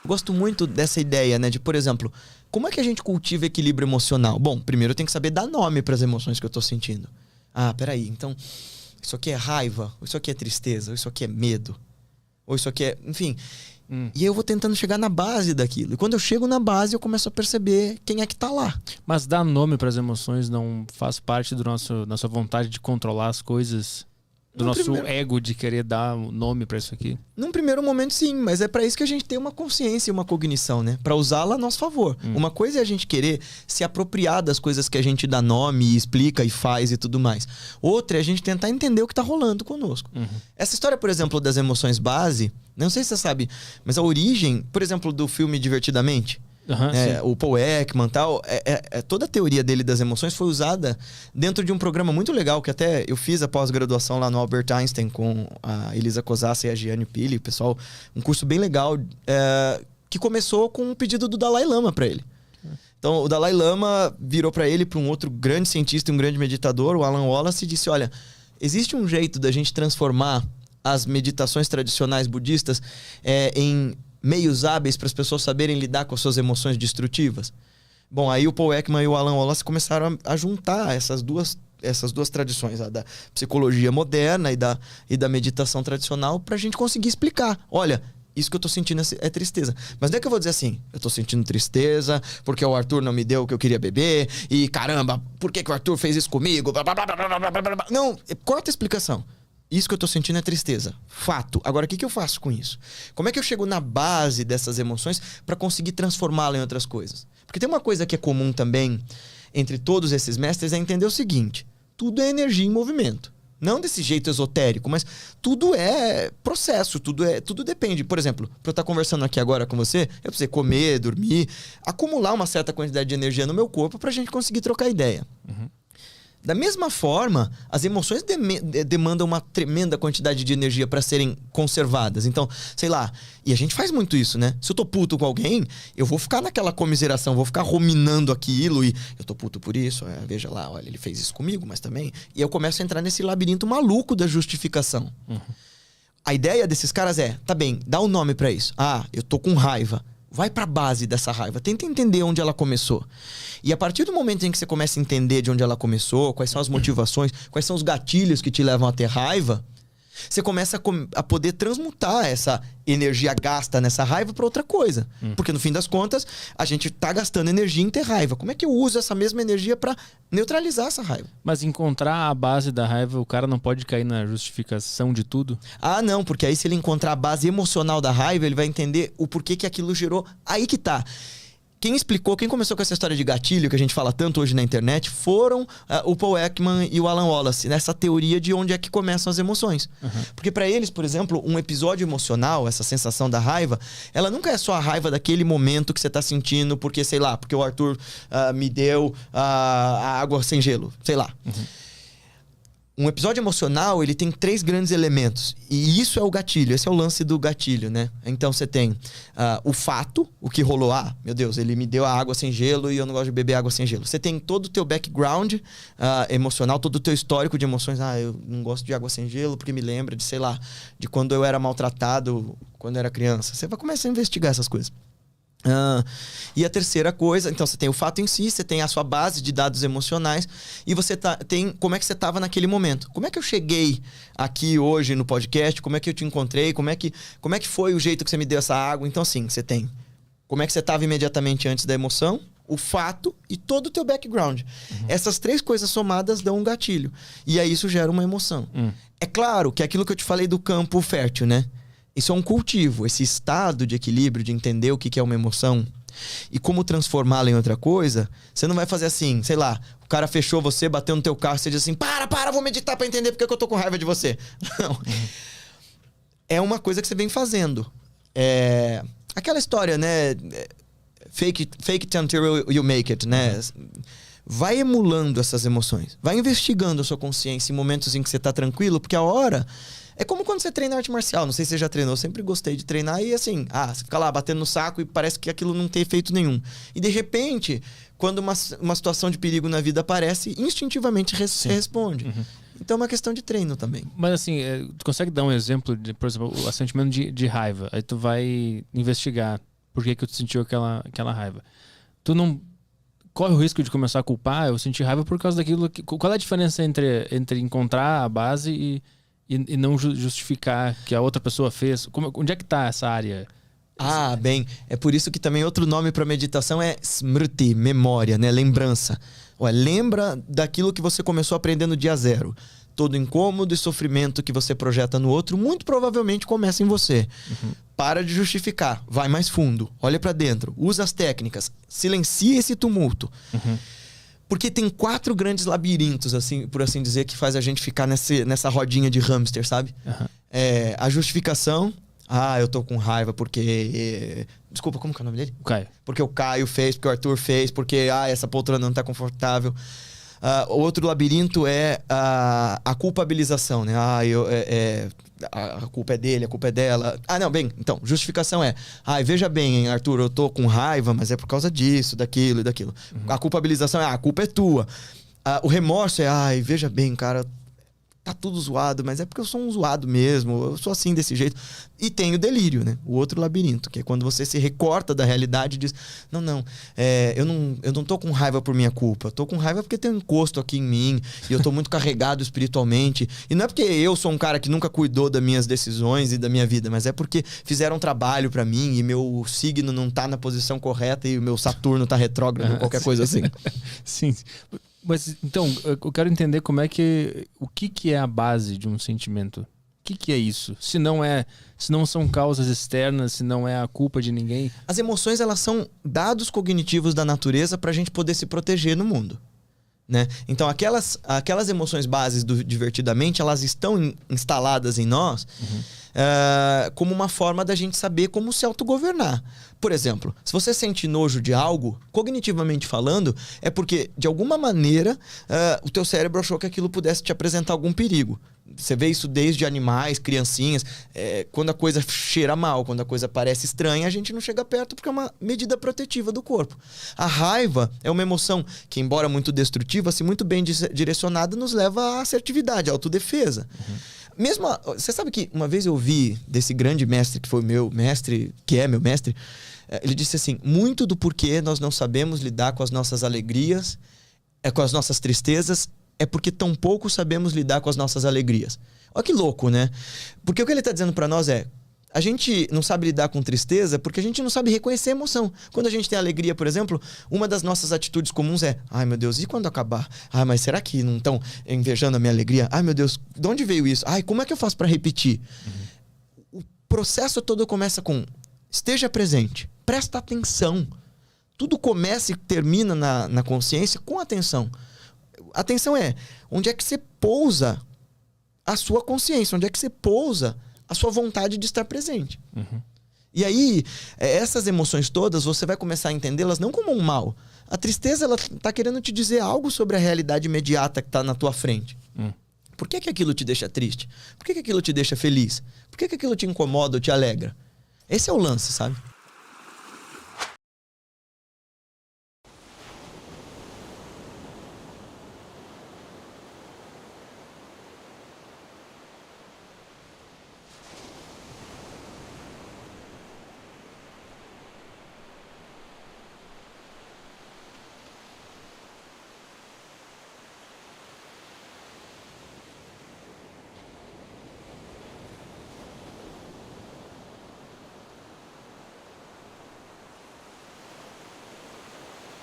Gosto muito dessa ideia, né? De, por exemplo, como é que a gente cultiva equilíbrio emocional? Bom, primeiro eu tenho que saber dar nome para as emoções que eu tô sentindo. Ah, peraí, então isso aqui é raiva, ou isso aqui é tristeza, ou isso aqui é medo, ou isso aqui é... Enfim. E aí eu vou tentando chegar na base daquilo. E quando eu chego na base, eu começo a perceber quem é que tá lá. Mas dar nome para as emoções não faz parte da nossa vontade de controlar as coisas? Do nosso ego de querer dar nome para isso aqui? Num primeiro momento, sim. Mas é para isso que a gente tem uma consciência e uma cognição, né? Para usá-la a nosso favor. Uma coisa é a gente querer se apropriar das coisas que a gente dá nome e explica e faz e tudo mais. Outra é a gente tentar entender o que tá rolando conosco. Essa história, por exemplo, das emoções base, não sei se você sabe, mas a origem, por exemplo, do filme Divertidamente... o Paul Ekman e tal, toda a teoria dele das emoções foi usada dentro de um programa muito legal que até eu fiz a pós-graduação lá no Albert Einstein com a Elisa Cosassa e a Gianni Pili, pessoal, um curso bem legal que começou com um pedido do Dalai Lama para ele. Então o Dalai Lama virou para ele, para um outro grande cientista e um grande meditador, o Alan Wallace, e disse: olha, existe um jeito da gente transformar as meditações tradicionais budistas em meios hábeis para as pessoas saberem lidar com as suas emoções destrutivas. Bom, aí o Paul Ekman e o Alan Wallace começaram a juntar essas duas tradições, a da psicologia moderna e da meditação tradicional, para a gente conseguir explicar. Olha, isso que eu tô sentindo é tristeza. Mas não é que eu vou dizer assim, eu tô sentindo tristeza porque o Arthur não me deu o que eu queria beber e caramba, por que o Arthur fez isso comigo? Não, corta a explicação. Isso que eu tô sentindo é tristeza. Fato. Agora, o que eu faço com isso? Como é que eu chego na base dessas emoções para conseguir transformá-la em outras coisas? Porque tem uma coisa que é comum também entre todos esses mestres, é entender o seguinte: tudo é energia em movimento. Não desse jeito esotérico, mas tudo é processo, tudo depende. Por exemplo, para eu estar conversando aqui agora com você, eu preciso comer, dormir, acumular uma certa quantidade de energia no meu corpo para a gente conseguir trocar ideia. Da mesma forma, as emoções demandam uma tremenda quantidade de energia para serem conservadas. Então, sei lá, e a gente faz muito isso, né? Se eu tô puto com alguém, eu vou ficar naquela comiseração, vou ficar ruminando aquilo e eu tô puto por isso, veja lá, olha, ele fez isso comigo, mas também... E eu começo a entrar nesse labirinto maluco da justificação. A ideia desses caras tá bem, dá um nome para isso. Ah, eu tô com raiva. Vai para a base dessa raiva. Tenta entender onde ela começou. E a partir do momento em que você começa a entender de onde ela começou, quais são as motivações, quais são os gatilhos que te levam a ter raiva, você começa a poder transmutar essa energia gasta nessa raiva para outra coisa. Porque no fim das contas, a gente tá gastando energia em ter raiva. Como é que eu uso essa mesma energia para neutralizar essa raiva? Mas encontrar a base da raiva, o cara não pode cair na justificação de tudo? Ah, não, porque aí se ele encontrar a base emocional da raiva, ele vai entender o porquê que aquilo gerou. Aí que tá. Quem começou com essa história de gatilho, que a gente fala tanto hoje na internet, foram o Paul Ekman e o Alan Wallace, nessa teoria de onde é que começam as emoções. Porque para eles, por exemplo, um episódio emocional, essa sensação da raiva, ela nunca é só a raiva daquele momento que você tá sentindo, porque, sei lá, porque o Arthur me deu a água sem gelo, sei lá. Um episódio emocional, ele tem 3 grandes elementos. E isso é o gatilho, esse é o lance do gatilho, né? Então você tem o fato, o que rolou. Ah, meu Deus, ele me deu a água sem gelo e eu não gosto de beber água sem gelo. Você tem todo o teu background emocional, todo o teu histórico de emoções. Ah, eu não gosto de água sem gelo porque me lembra de, sei lá, de quando eu era maltratado quando eu era criança. Você vai começar a investigar essas coisas. E a terceira coisa, então você tem o fato em si, você tem a sua base de dados emocionais e você tem como é que você estava naquele momento. Como é que eu cheguei aqui hoje no podcast? Como é que eu te encontrei? Como é que foi o jeito que você me deu essa água? Então assim, você tem como é que você estava imediatamente antes da emoção, o fato e todo o teu background. Essas 3 coisas somadas dão um gatilho. E aí isso gera uma emoção. É claro que é aquilo que eu te falei do campo fértil, né? Isso é um cultivo, esse estado de equilíbrio, de entender o que é uma emoção e como transformá-la em outra coisa. Você não vai fazer assim, sei lá, o cara fechou você, bateu no teu carro, você diz assim, para, vou meditar pra entender porque que eu tô com raiva de você. Não. É uma coisa que você vem fazendo. Aquela história, né? Fake it until you make it, né? Vai emulando essas emoções. Vai investigando a sua consciência em momentos em que você tá tranquilo, porque a hora... É como quando você treina arte marcial. Não sei se você já treinou. Eu sempre gostei de treinar. E assim, você fica lá batendo no saco e parece que aquilo não tem efeito nenhum. E de repente, quando uma situação de perigo na vida aparece, instintivamente você responde. Então é uma questão de treino também. Mas assim, tu consegue dar um exemplo de, por exemplo, o sentimento de raiva. Aí tu vai investigar. por que tu sentiu aquela raiva. Tu não corre o risco de começar a culpar, eu senti raiva por causa daquilo. Qual é a diferença entre encontrar a base e não justificar que a outra pessoa fez? Onde é que tá essa área? Bem, é por isso que também outro nome para meditação é smriti, memória, né? Lembrança. Lembra daquilo que você começou a aprender no dia zero. Todo incômodo e sofrimento que você projeta no outro, muito provavelmente começa em você. Para de justificar, vai mais fundo, olha para dentro, usa as técnicas, silencia esse tumulto. Porque tem 4 grandes labirintos, assim, por assim dizer, que faz a gente ficar nessa rodinha de hamster, sabe? A justificação. Eu tô com raiva porque... Desculpa, como que é o nome dele? O Caio. Porque o Caio fez, porque o Arthur fez, porque essa poltrona não tá confortável. Outro labirinto é a culpabilização, né? A culpa é dele, a culpa é dela. Então, justificação é... veja bem, hein, Arthur, eu tô com raiva, mas é por causa disso, daquilo e daquilo. A culpabilização é... a culpa é tua. O remorso é... veja bem, cara... Tá tudo zoado, mas é porque eu sou um zoado mesmo. Eu sou assim, desse jeito. E tem o delírio, né? O outro labirinto, que é quando você se recorta da realidade e diz... Eu não tô com raiva por minha culpa. Eu tô com raiva porque tem um encosto aqui em mim. E eu tô muito carregado espiritualmente. E não é porque eu sou um cara que nunca cuidou das minhas decisões e da minha vida. Mas é porque fizeram um trabalho pra mim. E meu signo não tá na posição correta. E o meu Saturno tá retrógrado. Qualquer coisa assim. Sim. Mas, então, eu quero entender o que é a base de um sentimento. O que é isso? Se não são causas externas, se não é a culpa de ninguém. As emoções, elas são dados cognitivos da natureza pra gente poder se proteger no mundo, né? Então, aquelas emoções bases do Divertidamente, elas estão instaladas em nós como uma forma da gente saber como se autogovernar. Por exemplo, se você sente nojo de algo, cognitivamente falando, é porque, de alguma maneira, o teu cérebro achou que aquilo pudesse te apresentar algum perigo. Você vê isso desde animais, criancinhas. Quando a coisa cheira mal, quando a coisa parece estranha, a gente não chega perto porque é uma medida protetiva do corpo. A raiva é uma emoção que, embora muito destrutiva, se muito bem direcionada, nos leva à assertividade, à autodefesa. Você sabe que uma vez eu ouvi desse grande mestre que foi meu mestre, que é meu mestre, ele disse assim: muito do porquê nós não sabemos lidar com as nossas alegrias, com as nossas tristezas, é porque tão pouco sabemos lidar com as nossas alegrias. Olha que louco, né? Porque o que ele está dizendo para nós é: a gente não sabe lidar com tristeza porque a gente não sabe reconhecer a emoção. Quando a gente tem alegria, por exemplo, uma das nossas atitudes comuns é: ai meu Deus, e quando acabar? Mas será que não estão invejando a minha alegria? Ai meu Deus, de onde veio isso? Como é que eu faço para repetir? O processo todo começa com: esteja presente, presta atenção. Tudo começa e termina na consciência com atenção. Atenção é onde é que você pousa a sua consciência, onde é que você pousa a sua vontade de estar presente. E aí, essas emoções todas, você vai começar a entendê-las não como um mal. A tristeza, ela tá querendo te dizer algo sobre a realidade imediata que tá na tua frente. Por que aquilo te deixa triste? Por que aquilo te deixa feliz? Por que aquilo te incomoda ou te alegra? Esse é o lance, sabe?